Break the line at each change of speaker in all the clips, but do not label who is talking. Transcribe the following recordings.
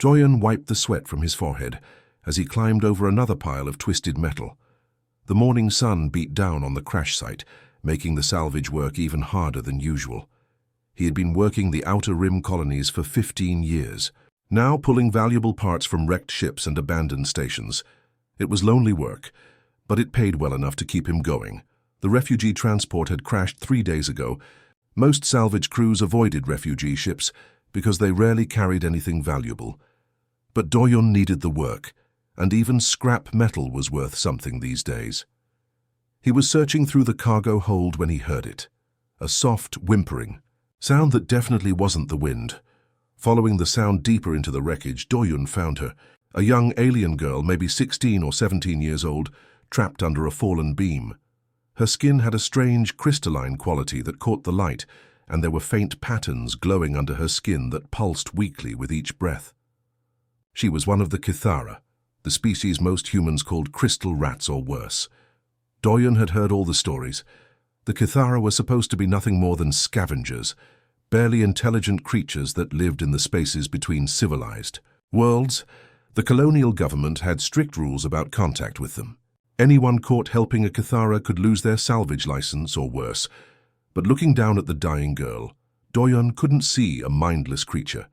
Doyen wiped the sweat from his forehead as he climbed over another pile of twisted metal. The morning sun beat down on the crash site, making the salvage work even harder than usual. He had been working the Outer Rim colonies for 15 years, now pulling valuable parts from wrecked ships and abandoned stations. It was lonely work, but it paid well enough to keep him going. The refugee transport had crashed 3 days ago. Most salvage crews avoided refugee ships because they rarely carried anything valuable. But Doyen needed the work, and even scrap metal was worth something these days. He was searching through the cargo hold when he heard it. A soft whimpering, sound that definitely wasn't the wind. Following the sound deeper into the wreckage, Doyen found her, a young alien girl, maybe 16 or 17 years old, trapped under a fallen beam. Her skin had a strange crystalline quality that caught the light, and there were faint patterns glowing under her skin that pulsed weakly with each breath. She was one of the Kithara, the species most humans called crystal rats or worse. Doyen had heard all the stories. The Kithara were supposed to be nothing more than scavengers, barely intelligent creatures that lived in the spaces between civilized worlds. The colonial government had strict rules about contact with them. Anyone caught helping a Kithara could lose their salvage license or worse. But looking down at the dying girl, Doyen couldn't see a mindless creature.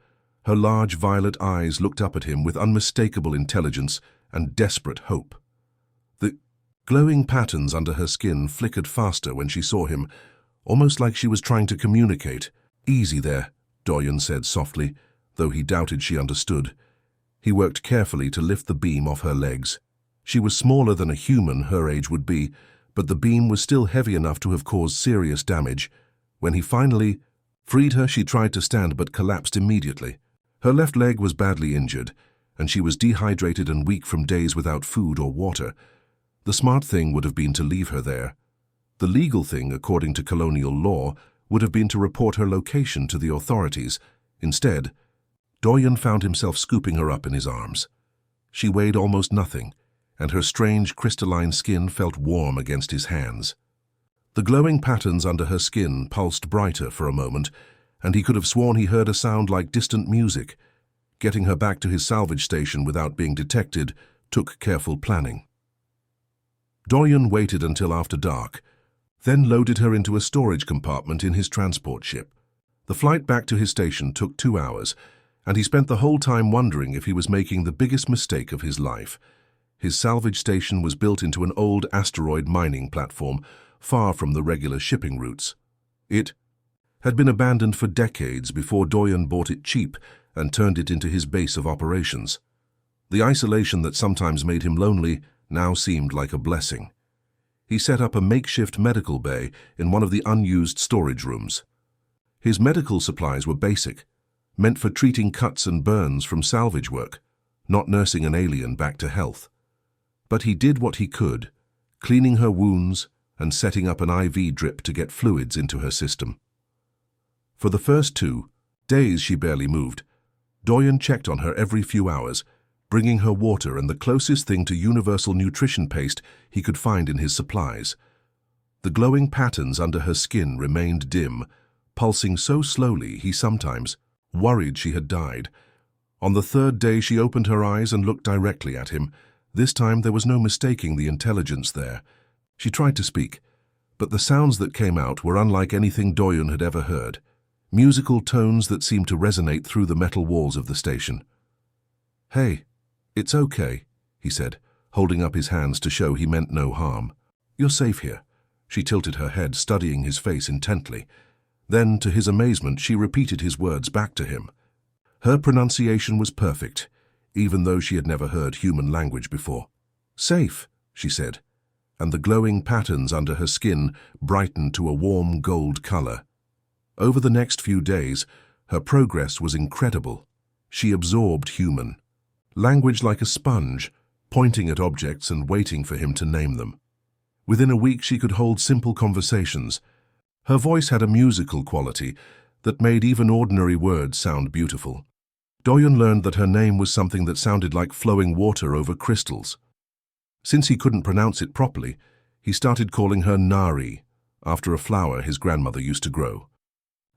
Her large violet eyes looked up at him with unmistakable intelligence and desperate hope. The glowing patterns under her skin flickered faster when she saw him, almost like she was trying to communicate. "Easy there," Doyen said softly, though he doubted she understood. He worked carefully to lift the beam off her legs. She was smaller than a human her age would be, but the beam was still heavy enough to have caused serious damage. When he finally freed her, she tried to stand but collapsed immediately. Her left leg was badly injured, and she was dehydrated and weak from days without food or water. The smart thing would have been to leave her there. The legal thing, according to colonial law, would have been to report her location to the authorities. Instead, Doyen found himself scooping her up in his arms. She weighed almost nothing, and her strange crystalline skin felt warm against his hands. The glowing patterns under her skin pulsed brighter for a moment, and he could have sworn he heard a sound like distant music. Getting her back to his salvage station without being detected took careful planning. Doyen waited until after dark, then loaded her into a storage compartment in his transport ship. The flight back to his station took 2 hours, and he spent the whole time wondering if he was making the biggest mistake of his life. His salvage station was built into an old asteroid mining platform, far from the regular shipping routes. It had been abandoned for decades before Doyen bought it cheap and turned it into his base of operations. The isolation that sometimes made him lonely now seemed like a blessing. He set up a makeshift medical bay in one of the unused storage rooms. His medical supplies were basic, meant for treating cuts and burns from salvage work, not nursing an alien back to health. But he did what he could, cleaning her wounds and setting up an IV drip to get fluids into her system. For the first 2 days she barely moved. Doyen checked on her every few hours, bringing her water and the closest thing to universal nutrition paste he could find in his supplies. The glowing patterns under her skin remained dim, pulsing so slowly he sometimes worried she had died. On the 3rd day she opened her eyes and looked directly at him. This time there was no mistaking the intelligence there. She tried to speak, but the sounds that came out were unlike anything Doyen had ever heard. Musical tones that seemed to resonate through the metal walls of the station. "Hey, it's okay," he said, holding up his hands to show he meant no harm. "You're safe here." She tilted her head, studying his face intently. Then, to his amazement, she repeated his words back to him. Her pronunciation was perfect, even though she had never heard human language before. "Safe," she said, and the glowing patterns under her skin brightened to a warm gold color. Over the next few days, her progress was incredible. She absorbed human language like a sponge, pointing at objects and waiting for him to name them. Within a week, she could hold simple conversations. Her voice had a musical quality that made even ordinary words sound beautiful. Doyen learned that her name was something that sounded like flowing water over crystals. Since he couldn't pronounce it properly, he started calling her Nari, after a flower his grandmother used to grow.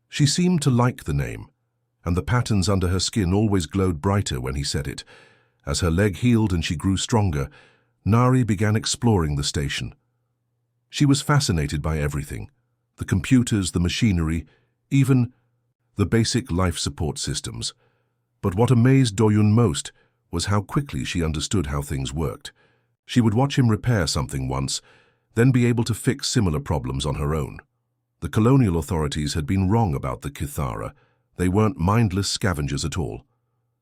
She seemed to like the name, and the patterns under her skin always glowed brighter when he said it. As her leg healed and she grew stronger, Nari began exploring the station. She was fascinated by everything: the computers, the machinery, even the basic life support systems. But what amazed Doyun most was how quickly she understood how things worked. She would watch him repair something once, then be able to fix similar problems on her own. The colonial authorities had been wrong about the Kithara. They weren't mindless scavengers at all.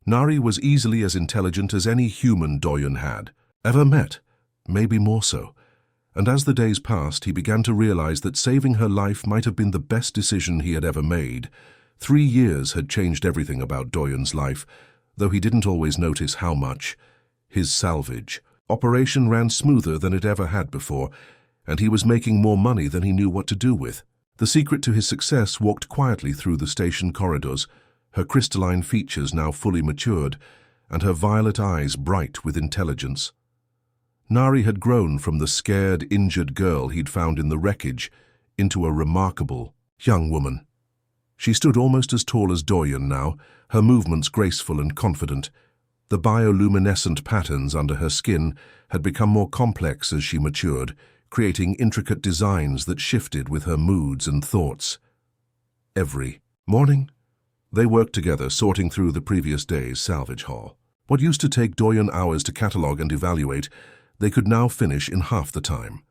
Nari was easily as intelligent as any human Doyun had ever met, maybe more so. And as the days passed, he began to realize that saving her life might have been the best decision he had ever made. 3 years had changed everything about Doyun's life, though he didn't always notice how much. His salvage operation ran smoother than it ever had before, and he was making more money than he knew what to do with. The secret to his success walked quietly through the station corridors, her crystalline features now fully matured, and her violet eyes bright with intelligence. Nari had grown from the scared, injured girl he'd found in the wreckage into a remarkable young woman. She stood almost as tall as Doyun now, her movements graceful and confident. The bioluminescent patterns under her skin had become more complex as she matured, creating intricate designs that shifted with her moods and thoughts. Every morning, they worked together, sorting through the previous day's salvage haul. What used to take Doyun hours to catalogue and evaluate, they could now finish in half the time.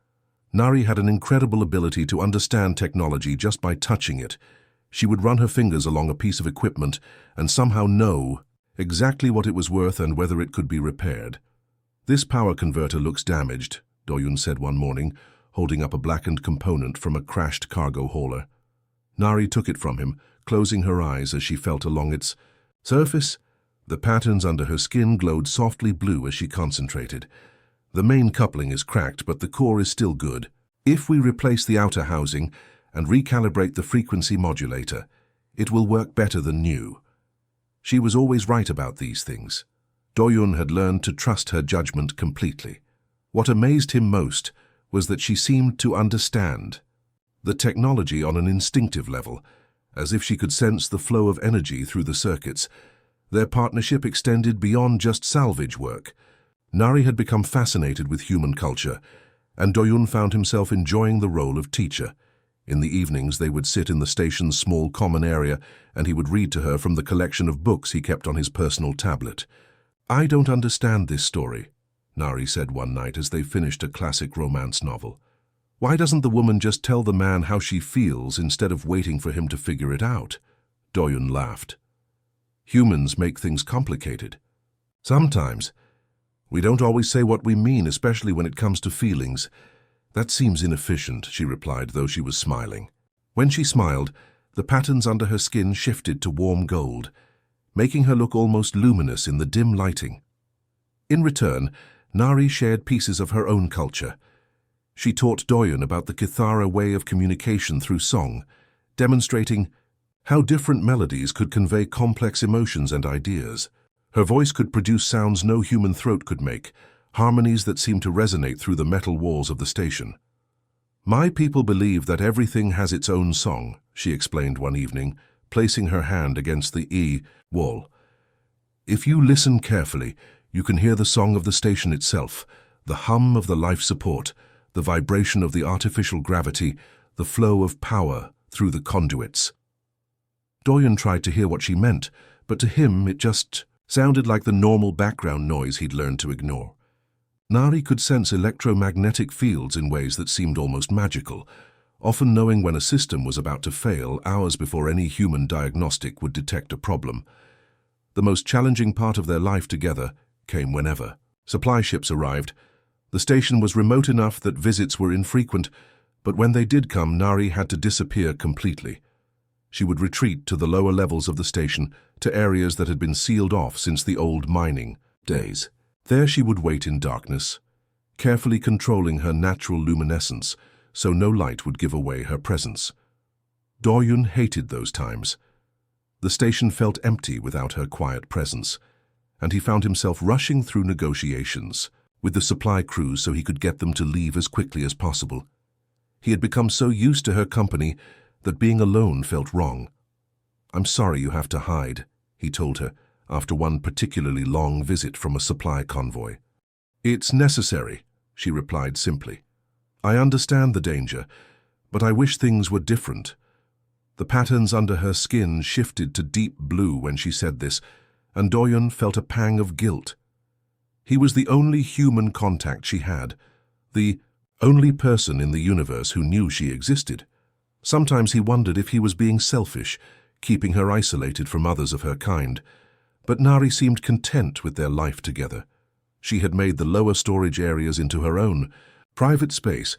Nari had an incredible ability to understand technology just by touching it. She would run her fingers along a piece of equipment and somehow know exactly what it was worth and whether it could be repaired. "This power converter looks damaged," Doyun said one morning, holding up a blackened component from a crashed cargo hauler. Nari took it from him, closing her eyes as she felt along its surface. The patterns under her skin glowed softly blue as she concentrated. "The main coupling is cracked, but the core is still good. If we replace the outer housing and recalibrate the frequency modulator, it will work better than new." She was always right about these things. Doyun had learned to trust her judgment completely. What amazed him most was that she seemed to understand the technology on an instinctive level, as if she could sense the flow of energy through the circuits. Their partnership extended beyond just salvage work. Nari had become fascinated with human culture, and Doyun found himself enjoying the role of teacher. In the evenings, they would sit in the station's small common area, and he would read to her from the collection of books he kept on his personal tablet. "I don't understand this story," Nari said one night as they finished a classic romance novel. "Why doesn't the woman just tell the man how she feels instead of waiting for him to figure it out?" Doyun laughed. "Humans make things complicated. Sometimes. We don't always say what we mean, especially when it comes to feelings." "That seems inefficient," she replied, though she was smiling. When she smiled, the patterns under her skin shifted to warm gold, making her look almost luminous in the dim lighting. In return, Nari shared pieces of her own culture. She taught Doyun about the Kithara way of communication through song, demonstrating how different melodies could convey complex emotions and ideas. Her voice could produce sounds no human throat could make, harmonies that seemed to resonate through the metal walls of the station. "My people believe that everything has its own song," she explained one evening, placing her hand against the wall. "If you listen carefully, you can hear the song of the station itself, the hum of the life support, the vibration of the artificial gravity, the flow of power through the conduits." Doyun tried to hear what she meant, but to him it just sounded like the normal background noise he'd learned to ignore. Nari could sense electromagnetic fields in ways that seemed almost magical, often knowing when a system was about to fail hours before any human diagnostic would detect a problem. The most challenging part of their life together came whenever supply ships arrived. The station was remote enough that visits were infrequent, but when they did come, Nari had to disappear completely. She would retreat to the lower levels of the station, to areas that had been sealed off since the old mining days. There she would wait in darkness, carefully controlling her natural luminescence so no light would give away her presence. Doyun hated those times. The station felt empty without her quiet presence, and he found himself rushing through negotiations with the supply crews so he could get them to leave as quickly as possible. He had become so used to her company that being alone felt wrong. "I'm sorry you have to hide," he told her after one particularly long visit from a supply convoy. "It's necessary," she replied simply. "I understand the danger, but I wish things were different." The patterns under her skin shifted to deep blue when she said this, and Doyon felt a pang of guilt. He was the only human contact she had, the only person in the universe who knew she existed. Sometimes he wondered if he was being selfish, keeping her isolated from others of her kind. But Nari seemed content with their life together. She had made the lower storage areas into her own private space,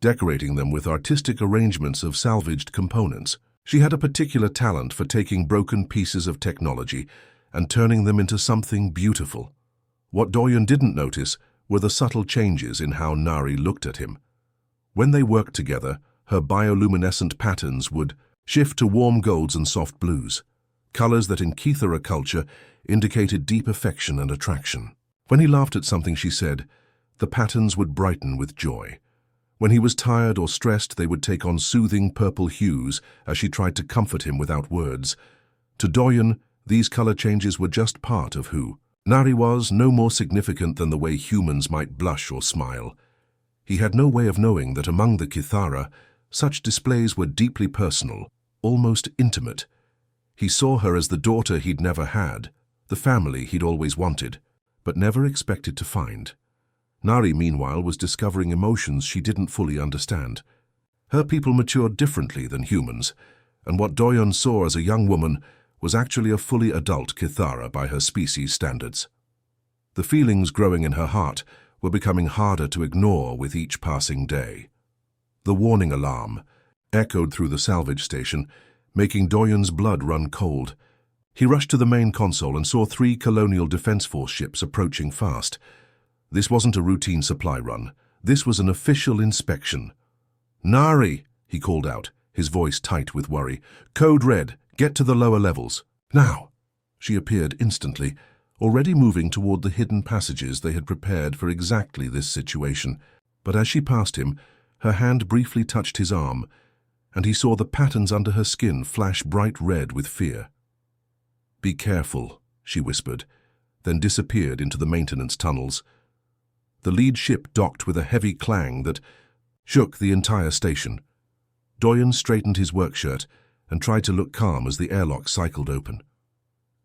decorating them with artistic arrangements of salvaged components. She had a particular talent for taking broken pieces of technology and turning them into something beautiful. What Doyon didn't notice were the subtle changes in how Nari looked at him. When they worked together, her bioluminescent patterns would shift to warm golds and soft blues, colors that in Kithara culture indicated deep affection and attraction. When he laughed at something she said, the patterns would brighten with joy. When he was tired or stressed, they would take on soothing purple hues as she tried to comfort him without words. To Doyon, these color changes were just part of who Nari was, no more significant than the way humans might blush or smile. He had no way of knowing that among the Kithara, such displays were deeply personal, almost intimate. He saw her as the daughter he'd never had, the family he'd always wanted, but never expected to find. Nari, meanwhile, was discovering emotions she didn't fully understand. Her people matured differently than humans, and what Doyon saw as a young woman was actually a fully adult Kithara by her species standards. The feelings growing in her heart were becoming harder to ignore with each passing day. The warning alarm echoed through the salvage station, making Doyon's blood run cold. He rushed to the main console and saw 3 Colonial Defense Force ships approaching fast. This wasn't a routine supply run. This was an official inspection. "Nari," he called out, his voice tight with worry. "Code red. Get to the lower levels. Now." She appeared instantly, already moving toward the hidden passages they had prepared for exactly this situation. But as she passed him, her hand briefly touched his arm, and he saw the patterns under her skin flash bright red with fear. "Be careful," she whispered, then disappeared into the maintenance tunnels. The lead ship docked with a heavy clang that shook the entire station. Doyon straightened his work shirt and tried to look calm as the airlock cycled open.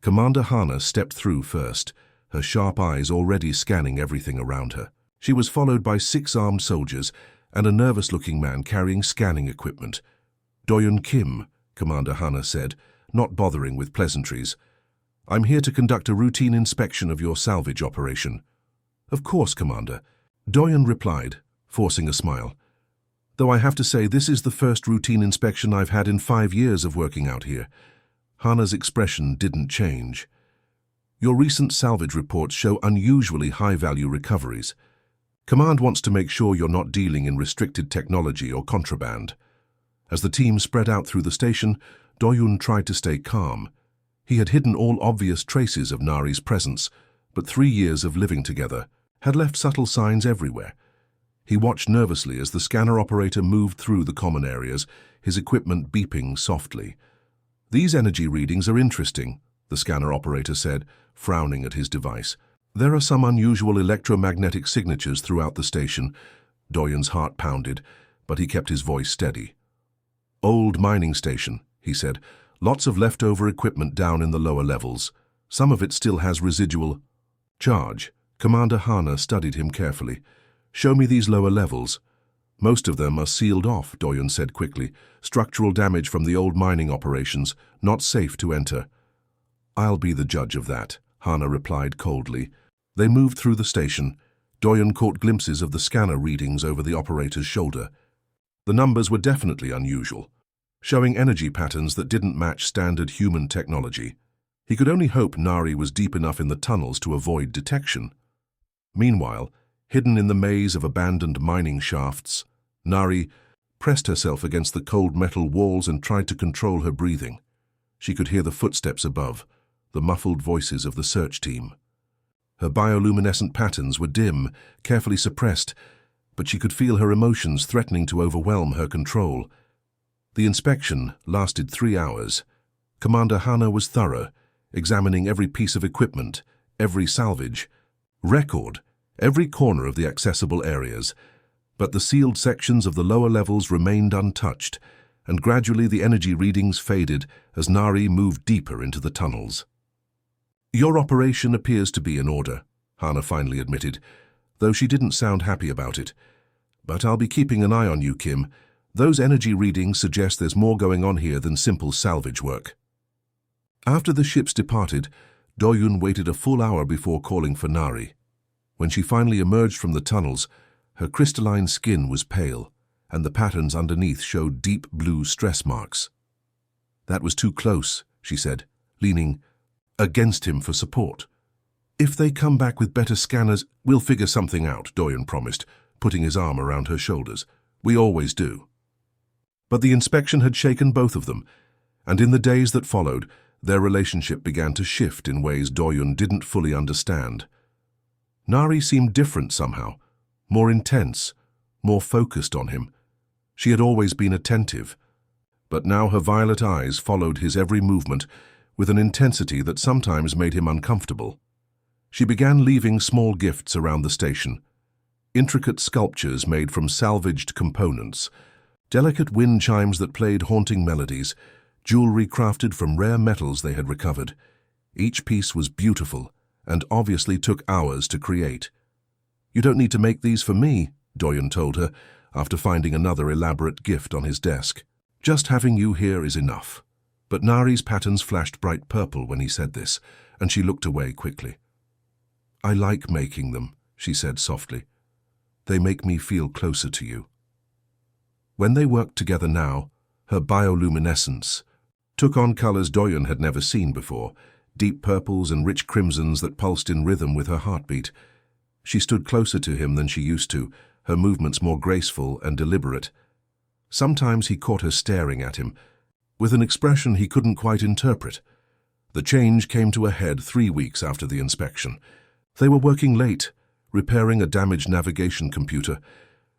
Commander Hana stepped through first, her sharp eyes already scanning everything around her. She was followed by 6 armed soldiers and a nervous-looking man carrying scanning equipment. "Doyon Kim," Commander Hana said, not bothering with pleasantries. "I'm here to conduct a routine inspection of your salvage operation." "Of course, Commander," Doyon replied, forcing a smile. "Though I have to say this is the first routine inspection I've had in 5 years of working out here." Hana's expression didn't change. "Your recent salvage reports show unusually high-value recoveries. Command wants to make sure you're not dealing in restricted technology or contraband." As the team spread out through the station, Doyon tried to stay calm. He had hidden all obvious traces of Nari's presence, but 3 years of living together had left subtle signs everywhere. He watched nervously as the scanner operator moved through the common areas, his equipment beeping softly. "These energy readings are interesting," the scanner operator said, frowning at his device. "There are some unusual electromagnetic signatures throughout the station." Doyon's heart pounded, but he kept his voice steady. "Old mining station," he said. "Lots of leftover equipment down in the lower levels. Some of it still has residual charge." Commander Hana studied him carefully. "Show me these lower levels." "Most of them are sealed off," Doyon said quickly. "Structural damage from the old mining operations, not safe to enter." "I'll be the judge of that," Hana replied coldly. They moved through the station. Doyon caught glimpses of the scanner readings over the operator's shoulder. The numbers were definitely unusual, showing energy patterns that didn't match standard human technology. He could only hope Nari was deep enough in the tunnels to avoid detection. Meanwhile, hidden in the maze of abandoned mining shafts, Nari pressed herself against the cold metal walls and tried to control her breathing. She could hear the footsteps above, the muffled voices of the search team. Her bioluminescent patterns were dim, carefully suppressed, but she could feel her emotions threatening to overwhelm her control. The inspection lasted 3 hours, Commander Hannah was thorough, examining every piece of equipment, every salvage, record, every corner of the accessible areas. But the sealed sections of the lower levels remained untouched, and gradually the energy readings faded as Nari moved deeper into the tunnels. "Your operation appears to be in order," Hannah finally admitted, though she didn't sound happy about it. "But I'll be keeping an eye on you, Kim. Those energy readings suggest there's more going on here than simple salvage work." After the ships departed, Do-Yun waited a full hour before calling for Nari. When she finally emerged from the tunnels, her crystalline skin was pale, and the patterns underneath showed deep blue stress marks. "That was too close," she said, leaning against him for support. "If they come back with better scanners, we'll figure something out," Do-Yun promised, putting his arm around her shoulders. "We always do." But the inspection had shaken both of them, and in the days that followed, their relationship began to shift in ways Do-Yun didn't fully understand. Nari seemed different somehow, more intense, more focused on him. She had always been attentive, but now her violet eyes followed his every movement with an intensity that sometimes made him uncomfortable. She began leaving small gifts around the station, intricate sculptures made from salvaged components, delicate wind chimes that played haunting melodies, jewelry crafted from rare metals they had recovered. Each piece was beautiful and obviously took hours to create. "You don't need to make these for me," Do-Yun told her, after finding another elaborate gift on his desk. "Just having you here is enough." But Nari's patterns flashed bright purple when he said this, and she looked away quickly. "I like making them," she said softly. "They make me feel closer to you." When they worked together now, her bioluminescence took on colors Do-Yun had never seen before, deep purples and rich crimsons that pulsed in rhythm with her heartbeat. She stood closer to him than she used to, her movements more graceful and deliberate. Sometimes he caught her staring at him, with an expression he couldn't quite interpret. The change came to a head 3 weeks after the inspection. They were working late, repairing a damaged navigation computer,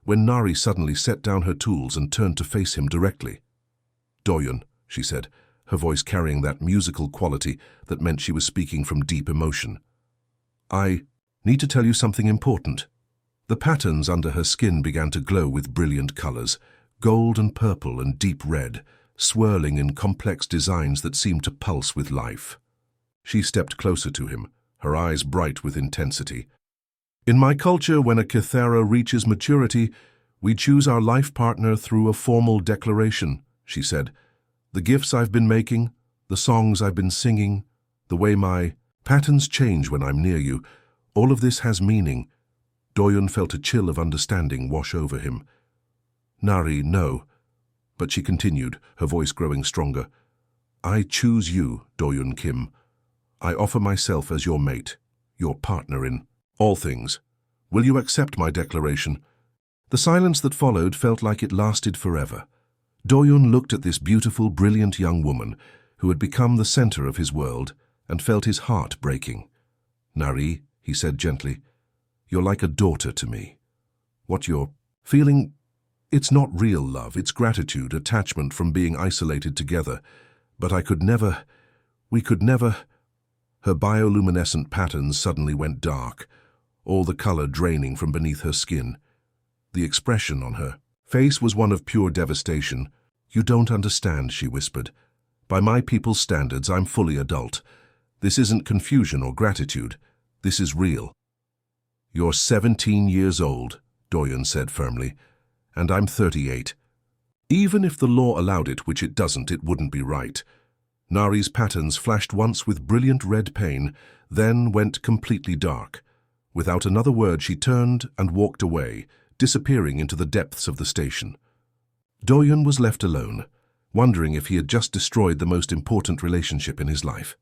when Nari suddenly set down her tools and turned to face him directly. "Do-Yun," she said, her voice carrying that musical quality that meant she was speaking from deep emotion. "I need to tell you something important." The patterns under her skin began to glow with brilliant colors, gold and purple and deep red, swirling in complex designs that seemed to pulse with life. She stepped closer to him, her eyes bright with intensity. "In my culture, when a Kythera reaches maturity, we choose our life partner through a formal declaration," she said. "The gifts I've been making, the songs I've been singing, the way my patterns change when I'm near you, all of this has meaning." Do-Yun felt a chill of understanding wash over him. "Nari, no." But she continued, her voice growing stronger. "I choose you, Do-Yun Kim. I offer myself as your mate, your partner in all things. Will you accept my declaration?" The silence that followed felt like it lasted forever. Do-Yun looked at this beautiful, brilliant young woman who had become the center of his world and felt his heart breaking. "Nari," he said gently, "you're like a daughter to me. What you're feeling, it's not real love, it's gratitude, attachment from being isolated together. But we could never." Her bioluminescent patterns suddenly went dark, all the color draining from beneath her skin. The expression on her face was one of pure devastation. "You don't understand," she whispered. "By my people's standards, I'm fully adult. This isn't confusion or gratitude. This is real." "You're 17 years old," Do-Yun said firmly, "and I'm 38. Even if the law allowed it, which it doesn't, it wouldn't be right." Nari's patterns flashed once with brilliant red pain, then went completely dark. Without another word, she turned and walked away, disappearing into the depths of the station. Do-Yun was left alone, wondering if he had just destroyed the most important relationship in his life.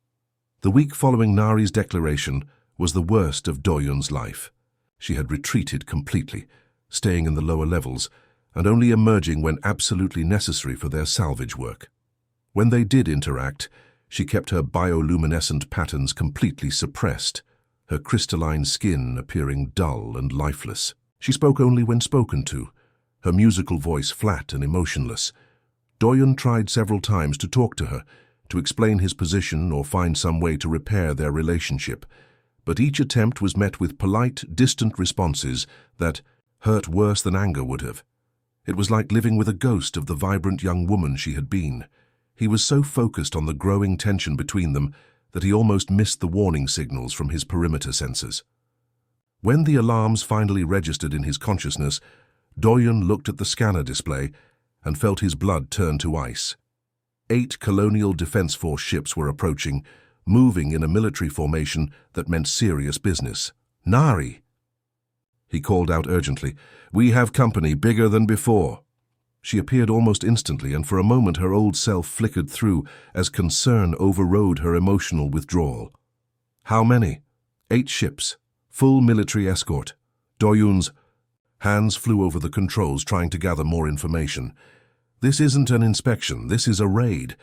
The week following Nari's declaration was the worst of Do-Yun's life. She had retreated completely, staying in the lower levels, and only emerging when absolutely necessary for their salvage work. When they did interact, she kept her bioluminescent patterns completely suppressed, her crystalline skin appearing dull and lifeless. She spoke only when spoken to, her musical voice flat and emotionless. Do-Yun tried several times to talk to her, to explain his position or find some way to repair their relationship, but each attempt was met with polite, distant responses that hurt worse than anger would have. It was like living with a ghost of the vibrant young woman she had been. He was so focused on the growing tension between them that he almost missed the warning signals from his perimeter sensors. When the alarms finally registered in his consciousness, Doyon looked at the scanner display and felt his blood turn to ice. 8 Colonial Defense Force ships were approaching, moving in a military formation that meant serious business. "Nari!" He called out urgently. "We have company bigger than before." She appeared almost instantly, and for a moment her old self flickered through as concern overrode her emotional withdrawal. "How many?" 8 ships. Full military escort. Doyun's hands flew over the controls, trying to gather more information. "This isn't an inspection, this is a raid."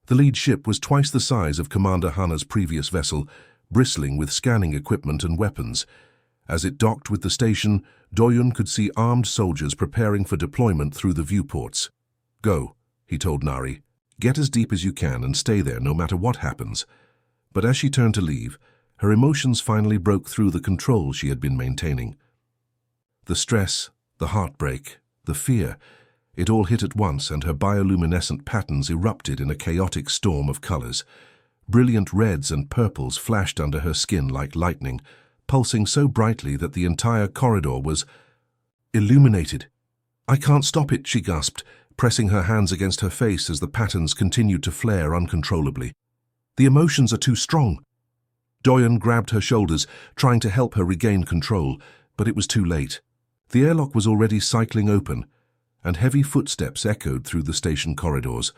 The lead ship was twice the size of Commander Hana's previous vessel, bristling with scanning equipment and weapons. As it docked with the station, Doyon could see armed soldiers preparing for deployment through the viewports. "Go," he told Nari. "Get as deep as you can and stay there no matter what happens." But as she turned to leave, her emotions finally broke through the control she had been maintaining. The stress, the heartbreak, the fear, it all hit at once, and her bioluminescent patterns erupted in a chaotic storm of colors. Brilliant reds and purples flashed under her skin like lightning, pulsing so brightly that the entire corridor was illuminated. "I can't stop it," she gasped, pressing her hands against her face as the patterns continued to flare uncontrollably. "The emotions are too strong." Doyon grabbed her shoulders, trying to help her regain control, but it was too late. The airlock was already cycling open, and heavy footsteps echoed through the station corridors.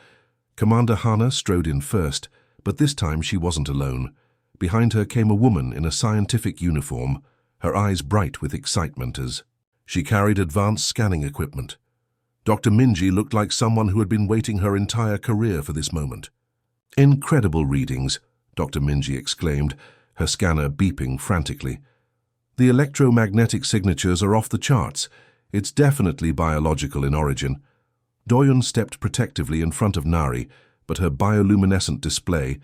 Commander Hana strode in first, but this time she wasn't alone. Behind her came a woman in a scientific uniform, her eyes bright with excitement as she carried advanced scanning equipment. Dr. Minji looked like someone who had been waiting her entire career for this moment. "Incredible readings," Dr. Minji exclaimed, her scanner beeping frantically. "The electromagnetic signatures are off the charts. It's definitely biological in origin." Doyon stepped protectively in front of Nari, but her bioluminescent display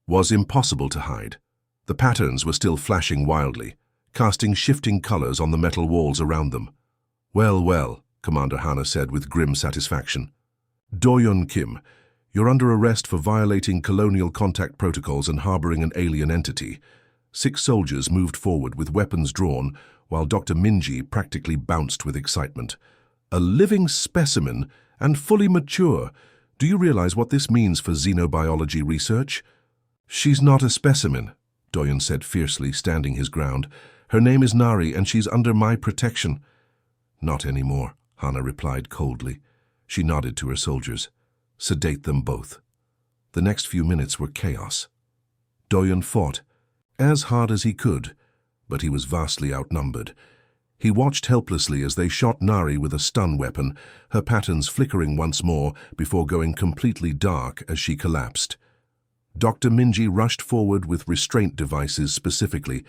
was impossible to hide. The patterns were still flashing wildly, casting shifting colors on the metal walls around them. "Well, well," Commander Hana said with grim satisfaction. "Doyon Kim, you're under arrest for violating colonial contact protocols and harboring an alien entity." 6 soldiers moved forward with weapons drawn, while Dr. Minji practically bounced with excitement. "A living specimen and fully mature. Do you realize what this means for xenobiology research?" "She's not a specimen," Doyon said fiercely, standing his ground. "Her name is Nari, and she's under my protection." "Not anymore," Hana replied coldly. She nodded to her soldiers. "Sedate them both." The next few minutes were chaos. Doyon fought, as hard as he could, but he was vastly outnumbered. He watched helplessly as they shot Nari with a stun weapon, her patterns flickering once more before going completely dark as she collapsed. Dr. Minji rushed forward with restraint devices specifically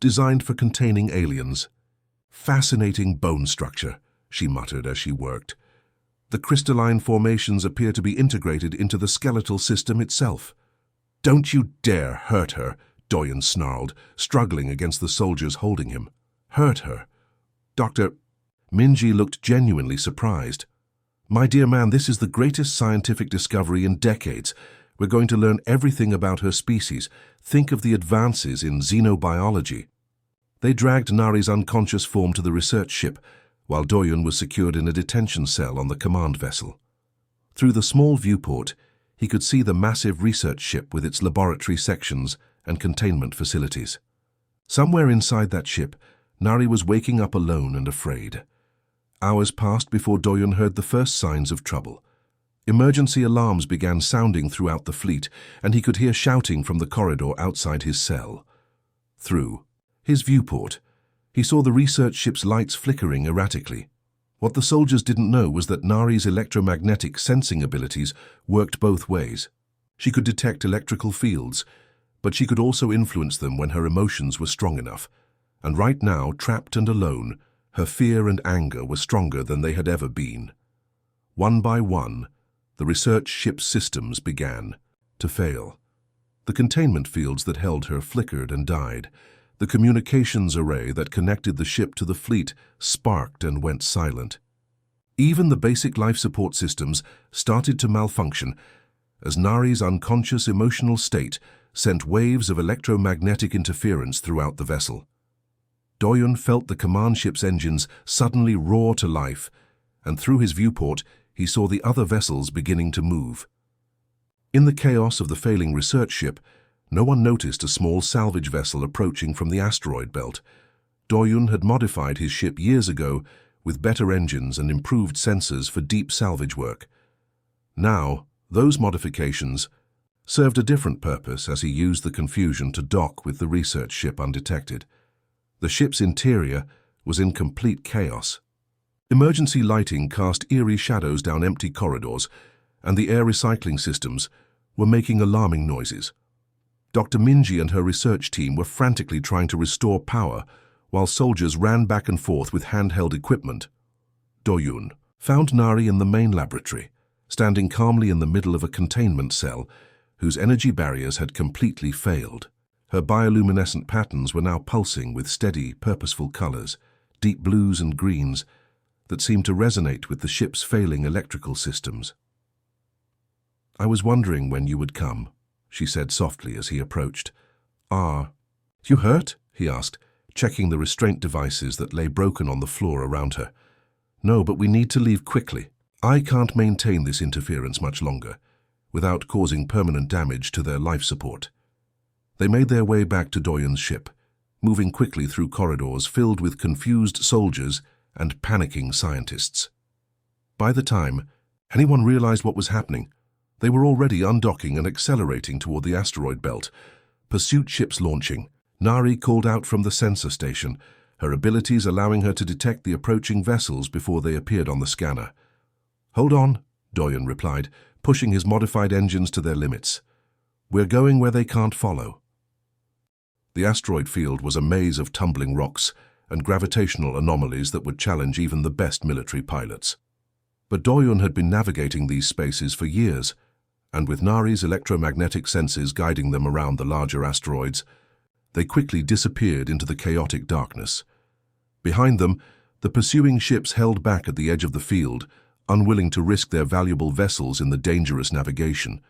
designed for containing aliens. "Fascinating bone structure," she muttered as she worked. "The crystalline formations appear to be integrated into the skeletal system itself." "Don't you dare hurt her," Doyon snarled, struggling against the soldiers holding him. "Hurt her?" Dr. Minji looked genuinely surprised. "My dear man, this is the greatest scientific discovery in decades. We're going to learn everything about her species. Think of the advances in xenobiology." They dragged Nari's unconscious form to the research ship, while Doyon was secured in a detention cell on the command vessel. Through the small viewport, he could see the massive research ship with its laboratory sections and containment facilities. Somewhere inside that ship, Nari was waking up alone and afraid. Hours passed before Doyon heard the first signs of trouble. Emergency alarms began sounding throughout the fleet, and he could hear shouting from the corridor outside his cell. Through his viewport, he saw the research ship's lights flickering erratically. What the soldiers didn't know was that Nari's electromagnetic sensing abilities worked both ways. She could detect electrical fields, but she could also influence them when her emotions were strong enough. And right now, trapped and alone, her fear and anger were stronger than they had ever been. One by one, the research ship's systems began to fail. The containment fields that held her flickered and died. The communications array that connected the ship to the fleet sparked and went silent. Even the basic life support systems started to malfunction as Nari's unconscious emotional state sent waves of electromagnetic interference throughout the vessel. Doyon felt the command ship's engines suddenly roar to life, and through his viewport he saw the other vessels beginning to move. In the chaos of the failing research ship, no one noticed a small salvage vessel approaching from the asteroid belt. Doyon had modified his ship years ago with better engines and improved sensors for deep salvage work. Now, those modifications served a different purpose as he used the confusion to dock with the research ship undetected. The ship's interior was in complete chaos. Emergency lighting cast eerie shadows down empty corridors, and the air recycling systems were making alarming noises. Dr. Minji and her research team were frantically trying to restore power, while soldiers ran back and forth with handheld equipment. Doyon found Nari in the main laboratory, standing calmly in the middle of a containment cell whose energy barriers had completely failed. Her bioluminescent patterns were now pulsing with steady, purposeful colors, deep blues and greens, that seemed to resonate with the ship's failing electrical systems. "I was wondering when you would come," she said softly as he approached. "You hurt?" he asked, checking the restraint devices that lay broken on the floor around her. "No, but we need to leave quickly. I can't maintain this interference much longer, without causing permanent damage to their life support." They made their way back to Doyon's ship, moving quickly through corridors filled with confused soldiers and panicking scientists. By the time anyone realized what was happening, they were already undocking and accelerating toward the asteroid belt. Pursuit ships launching. Nari called out from the sensor station, her abilities allowing her to detect the approaching vessels before they appeared on the scanner. "Hold on," Doyon replied, pushing his modified engines to their limits. "We're going where they can't follow." The asteroid field was a maze of tumbling rocks and gravitational anomalies that would challenge even the best military pilots. But Doyon had been navigating these spaces for years, and with Nari's electromagnetic senses guiding them around the larger asteroids, they quickly disappeared into the chaotic darkness. Behind them, the pursuing ships held back at the edge of the field, unwilling to risk their valuable vessels in the dangerous navigation.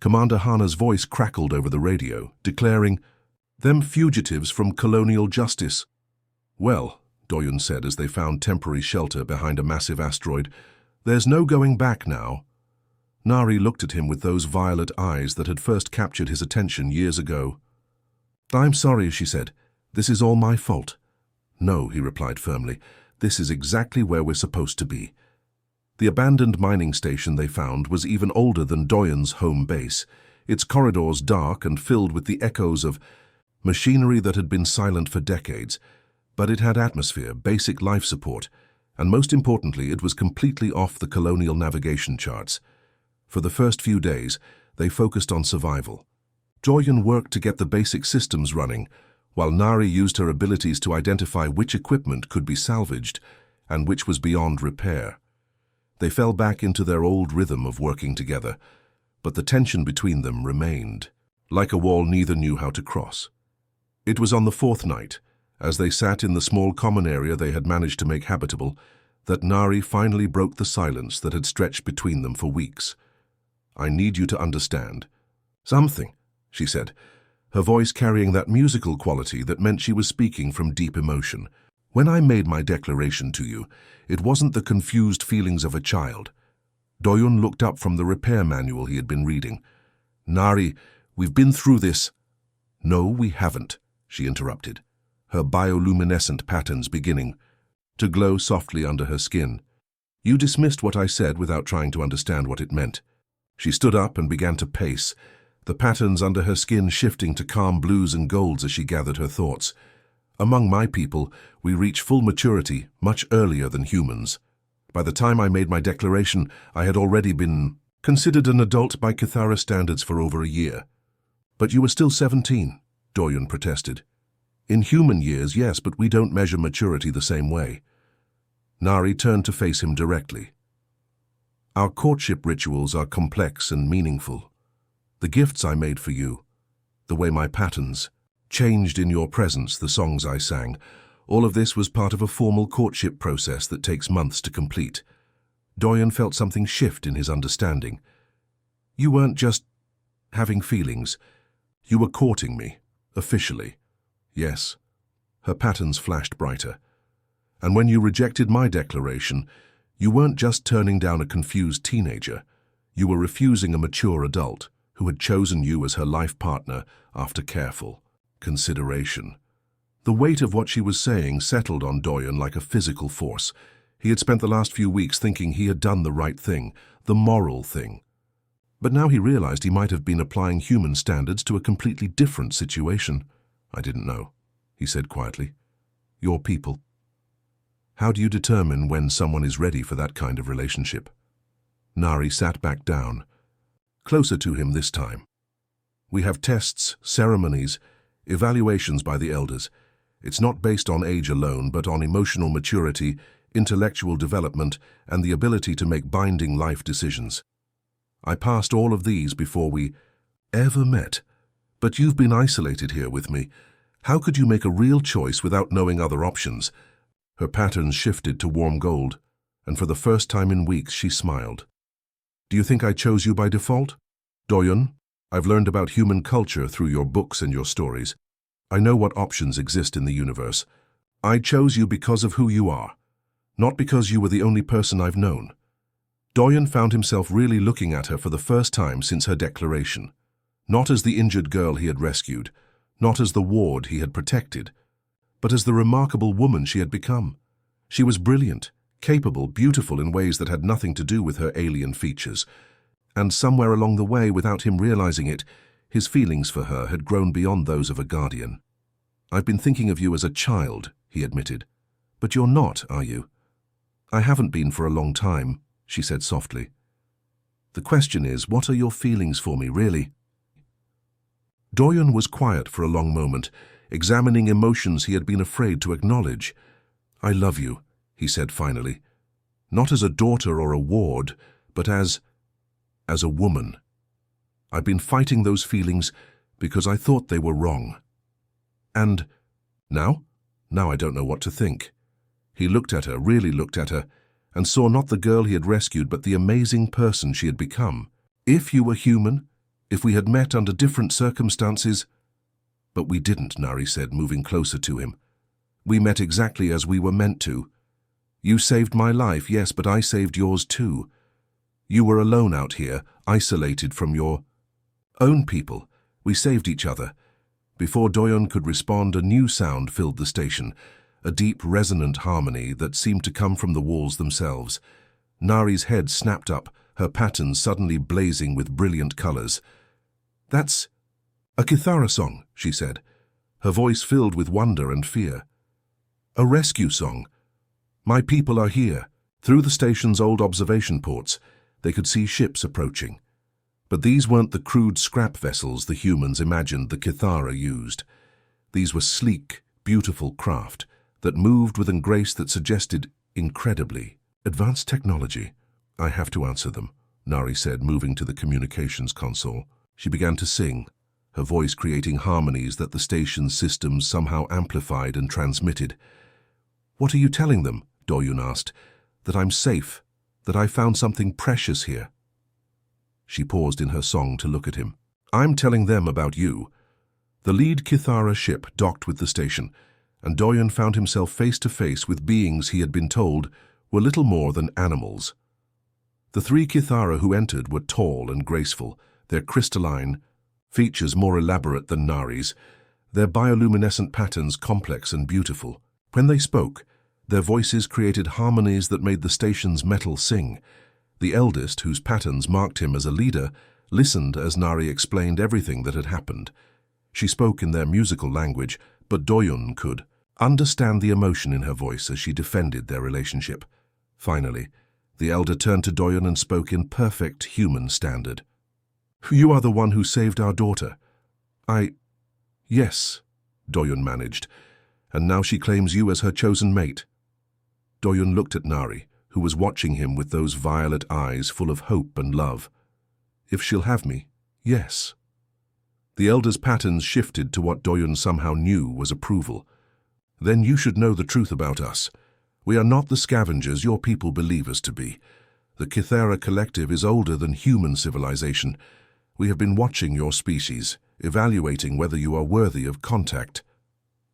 Commander Hana's voice crackled over the radio, declaring, "Them fugitives from colonial justice." "Well," Doyon said as they found temporary shelter behind a massive asteroid, "there's no going back now." Nari looked at him with those violet eyes that had first captured his attention years ago. "I'm sorry," she said. "This is all my fault." "No," he replied firmly. "This is exactly where we're supposed to be." The abandoned mining station they found was even older than Doyon's home base, its corridors dark and filled with the echoes of machinery that had been silent for decades. But it had atmosphere, basic life support, and most importantly, it was completely off the colonial navigation charts. For the first few days, they focused on survival. Doyon worked to get the basic systems running, while Nari used her abilities to identify which equipment could be salvaged and which was beyond repair. They fell back into their old rhythm of working together, but the tension between them remained, like a wall neither knew how to cross. It was on the fourth night, as they sat in the small common area they had managed to make habitable, that Nari finally broke the silence that had stretched between them for weeks. "I need you to understand something," she said, her voice carrying that musical quality that meant she was speaking from deep emotion. "When I made my declaration to you, it wasn't the confused feelings of a child." Doyon looked up from the repair manual he had been reading. "Nari, we've been through this." "No, we haven't," she interrupted, her bioluminescent patterns beginning to glow softly under her skin. "You dismissed what I said without trying to understand what it meant." She stood up and began to pace, the patterns under her skin shifting to calm blues and golds as she gathered her thoughts. "Among my people, we reach full maturity much earlier than humans. By the time I made my declaration, I had already been considered an adult by Cathara standards for over a year." "But you were still 17, Doyon protested. "In human years, yes, but we don't measure maturity the same way." Nari turned to face him directly. "Our courtship rituals are complex and meaningful. The gifts I made for you, the way my patterns changed in your presence, the songs I sang, all of this was part of a formal courtship process that takes months to complete. Doyen felt something shift in his understanding. You weren't just having feelings. You were courting me, officially. Yes. Her patterns flashed brighter. And when you rejected my declaration, you weren't just turning down a confused teenager. You were refusing a mature adult who had chosen you as her life partner after careful consideration. The weight of what she was saying settled on Doyen like a physical force. He had spent the last few weeks thinking he had done the right thing, the moral thing. But now he realized he might have been applying human standards to a completely different situation. I didn't know, he said quietly. Your people. How do you determine when someone is ready for that kind of relationship? Nari sat back down, closer to him this time. We have tests, ceremonies, evaluations by the elders. It's not based on age alone, but on emotional maturity, intellectual development, and the ability to make binding life decisions. I passed all of these before we ever met, but you've been isolated here with me. How could you make a real choice without knowing other options? Her patterns shifted to warm gold, and for the first time in weeks she smiled. Do you think I chose you by default? Doyen, I've learned about human culture through your books and your stories. I know what options exist in the universe. I chose you because of who you are, not because you were the only person I've known. Doyen found himself really looking at her for the first time since her declaration. Not as the injured girl he had rescued, not as the ward he had protected, but as the remarkable woman she had become. She was brilliant, capable, beautiful in ways that had nothing to do with her alien features. And somewhere along the way, without him realizing it, his feelings for her had grown beyond those of a guardian. I've been thinking of you as a child, he admitted. But you're not, are you? I haven't been for a long time, she said softly. The question is, what are your feelings for me, really? Doyen was quiet for a long moment, examining emotions he had been afraid to acknowledge. I love you, he said finally. Not as a daughter or a ward, but as a woman. I've been fighting those feelings because I thought they were wrong. And now? Now I don't know what to think. He looked at her, really looked at her, and saw not the girl he had rescued, but the amazing person she had become. If you were human, if we had met under different circumstances... But we didn't, Nari said, moving closer to him. We met exactly as we were meant to. You saved my life, yes, but I saved yours too. You were alone out here, isolated from your own people. We saved each other. Before Doyen could respond, a new sound filled the station, a deep, resonant harmony that seemed to come from the walls themselves. Nari's head snapped up, her patterns suddenly blazing with brilliant colors. That's a Kithara song, she said, her voice filled with wonder and fear. A rescue song. My people are here. Through the station's old observation ports, they could see ships approaching. But these weren't the crude scrap vessels the humans imagined the Kithara used. These were sleek, beautiful craft that moved with a grace that suggested incredibly advanced technology. I have to answer them, Nari said, moving to the communications console. She began to sing, her voice creating harmonies that the station's systems somehow amplified and transmitted. What are you telling them? Doyen asked. That I'm safe, that I found something precious here. She paused in her song to look at him. I'm telling them about you. The lead Kithara ship docked with the station, and Doyen found himself face to face with beings he had been told were little more than animals. The three Kithara who entered were tall and graceful, their crystalline features more elaborate than Nari's, their bioluminescent patterns complex and beautiful. When they spoke, their voices created harmonies that made the station's metal sing. The eldest, whose patterns marked him as a leader, listened as Nari explained everything that had happened. She spoke in their musical language, but Doyen could understand the emotion in her voice as she defended their relationship. Finally, the elder turned to Doyen and spoke in perfect human standard. You are the one who saved our daughter. Yes, Doyen managed, and now she claims you as her chosen mate. Doyen looked at Nari, who was watching him with those violet eyes full of hope and love. If she'll have me, Yes. The elder's patterns shifted to what Doyon somehow knew was approval. Then you should know the truth about us. We are not the scavengers your people believe us to be. The Kythera collective is older than human civilization. We have been watching your species, evaluating whether you are worthy of contact.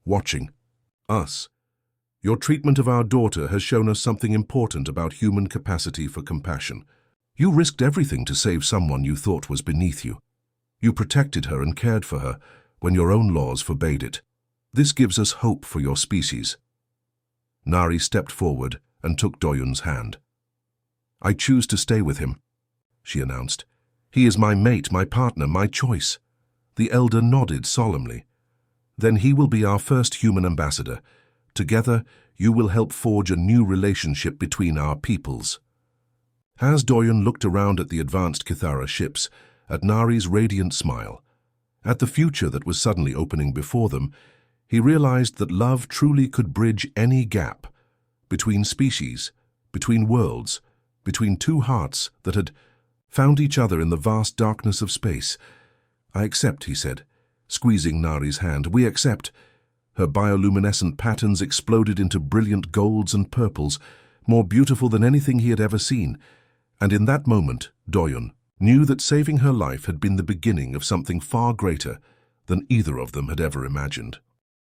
Watching. Us. Your treatment of our daughter has shown us something important about human capacity for compassion. You risked everything to save someone you thought was beneath you. You protected her and cared for her when your own laws forbade it. This gives us hope for your species. Nari stepped forward and took Doyun's hand. I choose to stay with him, she announced. He is my mate, my partner, my choice. The elder nodded solemnly. Then he will be our first human ambassador. Together, you will help forge a new relationship between our peoples. As Doyon looked around at the advanced Kythera ships, at Nari's radiant smile, at the future that was suddenly opening before them, he realized that love truly could bridge any gap between species, between worlds, between two hearts that had found each other in the vast darkness of space. I accept, he said, squeezing Nari's hand. We accept. Her bioluminescent patterns exploded into brilliant golds and purples, more beautiful than anything he had ever seen. And in that moment, Doyon knew that saving her life had been the beginning of something far greater than either of them had ever imagined.